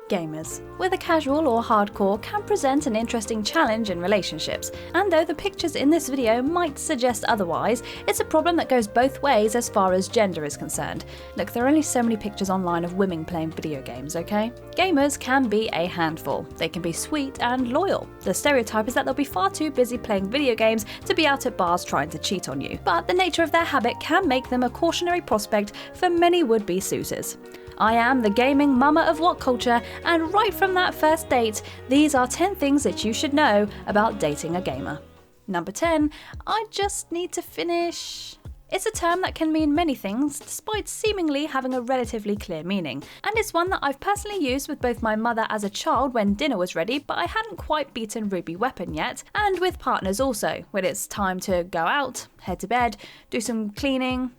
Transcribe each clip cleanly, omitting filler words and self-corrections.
Gamers, whether casual or hardcore, can present an interesting challenge in relationships, and though the pictures in this video might suggest otherwise, it's a problem that goes both ways as far as gender is concerned. Look, there are only so many pictures online of women playing video games, okay? Gamers can be a handful. They can be sweet and loyal. The stereotype is that they'll be far too busy playing video games to be out at bars trying to cheat on you, but the nature of their habit can make them a cautionary prospect for many would-be suitors. I am the gaming mama of WhatCulture, and right from that first date, these are 10 things that you should know about dating a gamer. Number 10, I just need to finish. It's a term that can mean many things, despite seemingly having a relatively clear meaning. And it's one that I've personally used with both my mother as a child when dinner was ready, but I hadn't quite beaten Ruby Weapon yet, and with partners also, when it's time to go out, head to bed, do some cleaning,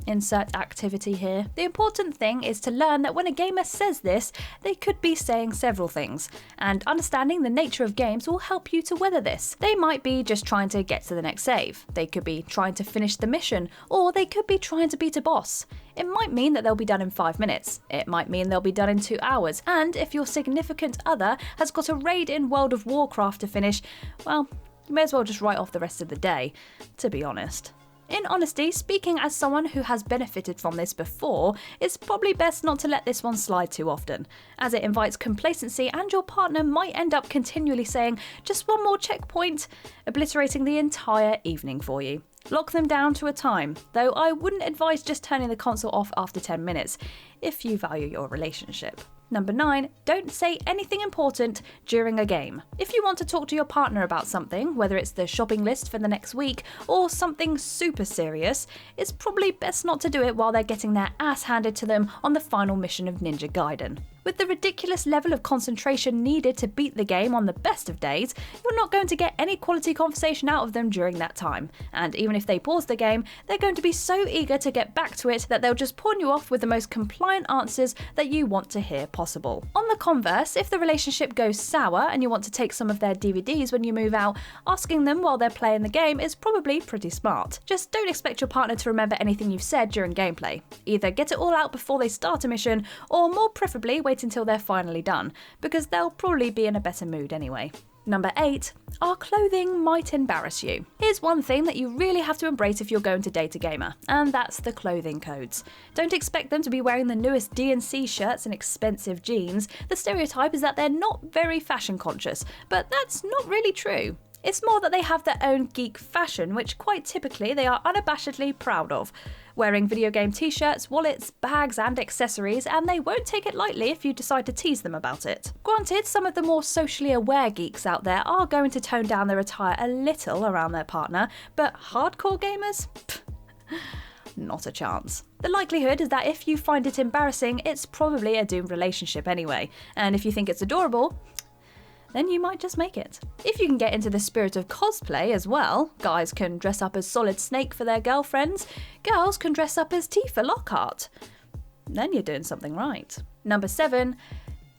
insert activity here. The important thing is to learn that when a gamer says this, they could be saying several things, and understanding the nature of games will help you to weather this. They might be just trying to get to the next save. They could be trying to finish the mission, or they could be trying to beat a boss. It might mean that they'll be done in 5 minutes. It might mean they'll be done in 2 hours. And if your significant other has got a raid in World of Warcraft to finish, well, you may as well just write off the rest of the day, to be honest. In honesty, speaking as someone who has benefited from this before, it's probably best not to let this one slide too often, as it invites complacency and your partner might end up continually saying, just one more checkpoint, obliterating the entire evening for you. Lock them down to a time, though I wouldn't advise just turning the console off after 10 minutes, if you value your relationship. Number 9, don't say anything important during a game. If you want to talk to your partner about something, whether it's the shopping list for the next week or something super serious, it's probably best not to do it while they're getting their ass handed to them on the final mission of Ninja Gaiden. With the ridiculous level of concentration needed to beat the game on the best of days, you're not going to get any quality conversation out of them during that time. And even if they pause the game, they're going to be so eager to get back to it that they'll just pawn you off with the most compliant answers that you want to hear possible. On the converse, if the relationship goes sour and you want to take some of their DVDs when you move out, asking them while they're playing the game is probably pretty smart. Just don't expect your partner to remember anything you've said during gameplay. Either get it all out before they start a mission, or more preferably wait until they're finally done, because they'll probably be in a better mood anyway. Number 8, our clothing might embarrass you. Here's one thing that you really have to embrace if you're going to date a gamer, and that's the clothing codes. Don't expect them to be wearing the newest D&C shirts and expensive jeans. The stereotype is that they're not very fashion conscious, but that's not really true. It's more that they have their own geek fashion, which quite typically they are unabashedly proud of. Wearing video game t-shirts, wallets, bags and accessories, and they won't take it lightly if you decide to tease them about it. Granted, some of the more socially aware geeks out there are going to tone down their attire a little around their partner, but hardcore gamers? Pfft, not a chance. The likelihood is that if you find it embarrassing, it's probably a doomed relationship anyway, and if you think it's adorable, then you might just make it. If you can get into the spirit of cosplay as well, guys can dress up as Solid Snake for their girlfriends, girls can dress up as Tifa Lockhart. Then you're doing something right. Number 7,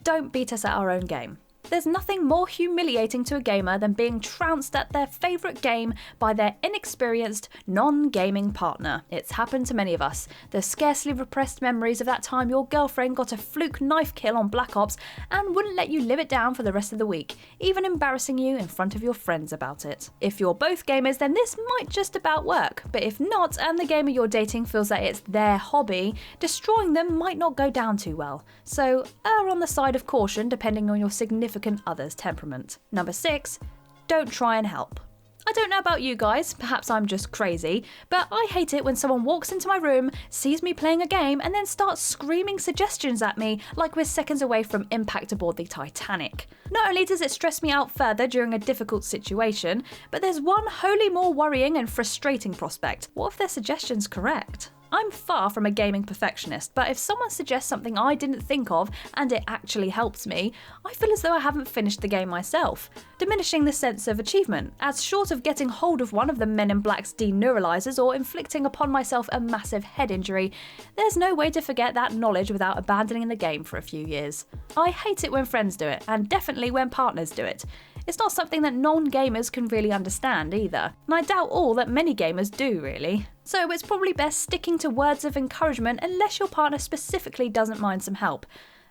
don't beat us at our own game. There's nothing more humiliating to a gamer than being trounced at their favourite game by their inexperienced, non-gaming partner. It's happened to many of us. The scarcely repressed memories of that time your girlfriend got a fluke knife kill on Black Ops and wouldn't let you live it down for the rest of the week, even embarrassing you in front of your friends about it. If you're both gamers, then this might just about work, but if not, and the gamer you're dating feels that it's their hobby, destroying them might not go down too well. So err on the side of caution depending on your significant other's temperament. Number 6, don't try and help. I don't know about you guys, perhaps I'm just crazy, but I hate it when someone walks into my room, sees me playing a game, and then starts screaming suggestions at me like we're seconds away from impact aboard the Titanic. Not only does it stress me out further during a difficult situation, but there's one wholly more worrying and frustrating prospect. What if their suggestion's correct? I'm far from a gaming perfectionist, but if someone suggests something I didn't think of and it actually helps me, I feel as though I haven't finished the game myself, diminishing the sense of achievement, as short of getting hold of one of the Men in Black's deneuralizers or inflicting upon myself a massive head injury. There's no way to forget that knowledge without abandoning the game for a few years. I hate it when friends do it, and definitely when partners do it. It's not something that non-gamers can really understand either, and I doubt all that many gamers do really. So it's probably best sticking to words of encouragement unless your partner specifically doesn't mind some help.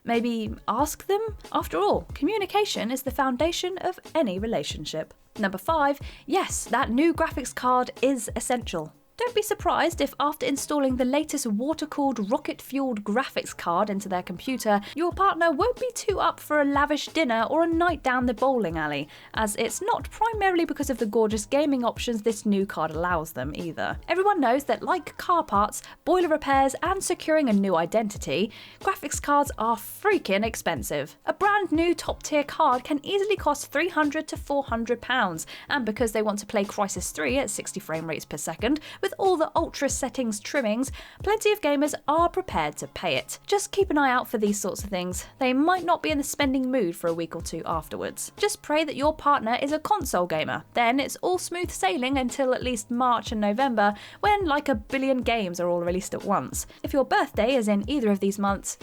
Maybe ask them? After all, communication is the foundation of any relationship. Number 5, yes, that new graphics card is essential. Don't be surprised if after installing the latest water-cooled, rocket-fueled graphics card into their computer, your partner won't be too up for a lavish dinner or a night down the bowling alley, as it's not primarily because of the gorgeous gaming options this new card allows them either. Everyone knows that like car parts, boiler repairs and securing a new identity, graphics cards are freaking expensive. A brand new top-tier card can easily cost £300 to £400, and because they want to play Crysis 3 at 60 frame rates per second, with all the ultra settings trimmings, plenty of gamers are prepared to pay it. Just keep an eye out for these sorts of things. They might not be in the spending mood for a week or two afterwards. Just pray that your partner is a console gamer. Then it's all smooth sailing until at least March and November, when like a billion games are all released at once. If your birthday is in either of these months,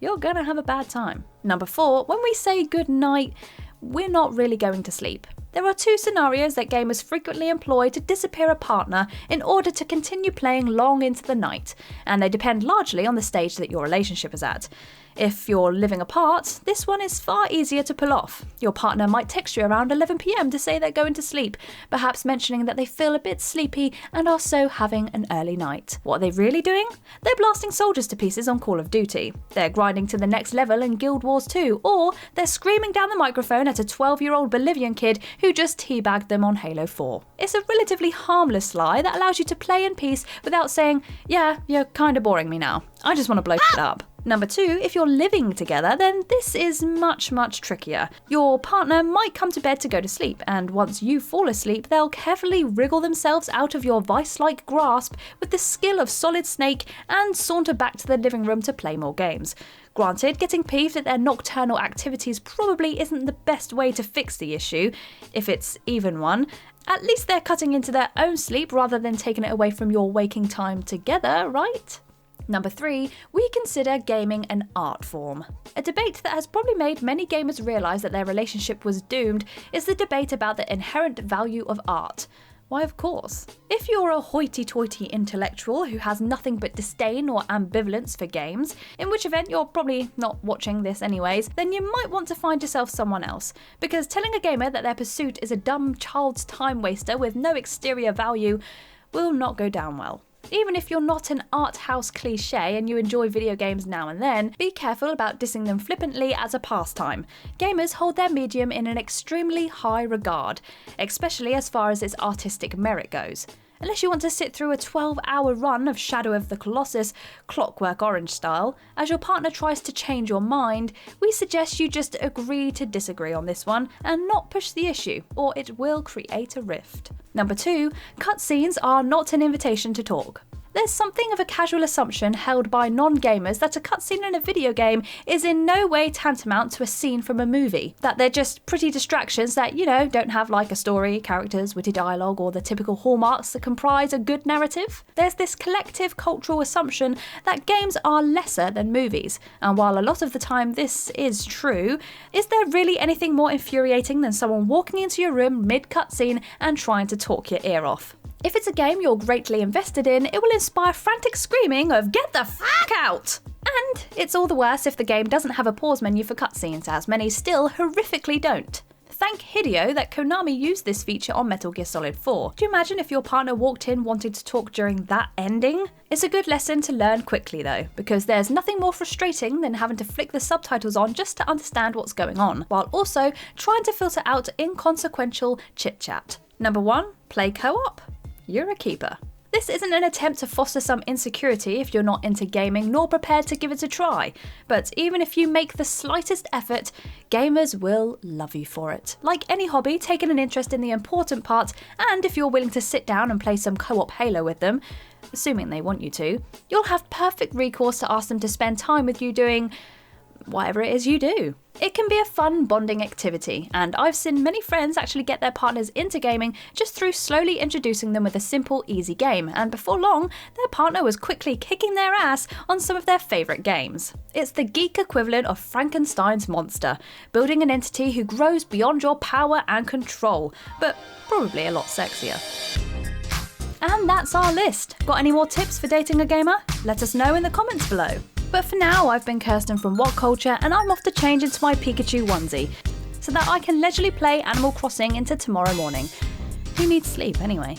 you're gonna have a bad time. Number 4, when we say good night, we're not really going to sleep. There are 2 scenarios that gamers frequently employ to disappear a partner in order to continue playing long into the night, and they depend largely on the stage that your relationship is at. If you're living apart, this one is far easier to pull off. Your partner might text you around 11 PM to say they're going to sleep, perhaps mentioning that they feel a bit sleepy and are so having an early night. What are they really doing? They're blasting soldiers to pieces on Call of Duty. They're grinding to the next level in Guild Wars 2, or they're screaming down the microphone at a 12-year-old Bolivian kid who just teabagged them on Halo 4. It's a relatively harmless lie that allows you to play in peace without saying, yeah, you're kinda boring me now. I just want to blow it up. Number 2, if you're living together, then this is much trickier. Your partner might come to bed to go to sleep, and once you fall asleep, they'll carefully wriggle themselves out of your vice-like grasp with the skill of Solid Snake and saunter back to the living room to play more games. Granted, getting peeved at their nocturnal activities probably isn't the best way to fix the issue, if it's even one. At least they're cutting into their own sleep rather than taking it away from your waking time together, right? Number 3, we consider gaming an art form. A debate that has probably made many gamers realise that their relationship was doomed is the debate about the inherent value of art. Why, of course. If you're a hoity-toity intellectual who has nothing but disdain or ambivalence for games, in which event you're probably not watching this anyways, then you might want to find yourself someone else, because telling a gamer that their pursuit is a dumb child's time waster with no exterior value will not go down well. Even if you're not an art house cliche and you enjoy video games now and then, be careful about dissing them flippantly as a pastime. Gamers hold their medium in an extremely high regard, especially as far as its artistic merit goes. Unless you want to sit through a 12-hour run of Shadow of the Colossus, Clockwork Orange style, as your partner tries to change your mind, we suggest you just agree to disagree on this one and not push the issue, or it will create a rift. Number 2, cutscenes are not an invitation to talk. There's something of a casual assumption held by non-gamers that a cutscene in a video game is in no way tantamount to a scene from a movie, that they're just pretty distractions that, don't have like a story, characters, witty dialogue, or the typical hallmarks that comprise a good narrative. There's this collective cultural assumption that games are lesser than movies, and while a lot of the time this is true, is there really anything more infuriating than someone walking into your room mid-cutscene and trying to talk your ear off? If it's a game you're greatly invested in, it will inspire frantic screaming of "Get the f*** out!" And it's all the worse if the game doesn't have a pause menu for cutscenes, as many still horrifically don't. Thank Hideo that Konami used this feature on Metal Gear Solid 4. Do you imagine if your partner walked in wanting to talk during that ending? It's a good lesson to learn quickly though, because there's nothing more frustrating than having to flick the subtitles on just to understand what's going on, while also trying to filter out inconsequential chit-chat. Number 1, play co-op. You're a keeper. This isn't an attempt to foster some insecurity if you're not into gaming nor prepared to give it a try, but even if you make the slightest effort, gamers will love you for it. Like any hobby, taking an interest in the important part, and if you're willing to sit down and play some co-op Halo with them, assuming they want you to, you'll have perfect recourse to ask them to spend time with you doing whatever it is you do. It can be a fun bonding activity, and I've seen many friends actually get their partners into gaming just through slowly introducing them with a simple, easy game, and before long, their partner was quickly kicking their ass on some of their favourite games. It's the geek equivalent of Frankenstein's monster, building an entity who grows beyond your power and control, but probably a lot sexier. And that's our list. Got any more tips for dating a gamer? Let us know in the comments below. But for now, I've been Kirsten from WhatCulture, and I'm off to change into my Pikachu onesie so that I can leisurely play Animal Crossing into tomorrow morning. Who needs sleep anyway?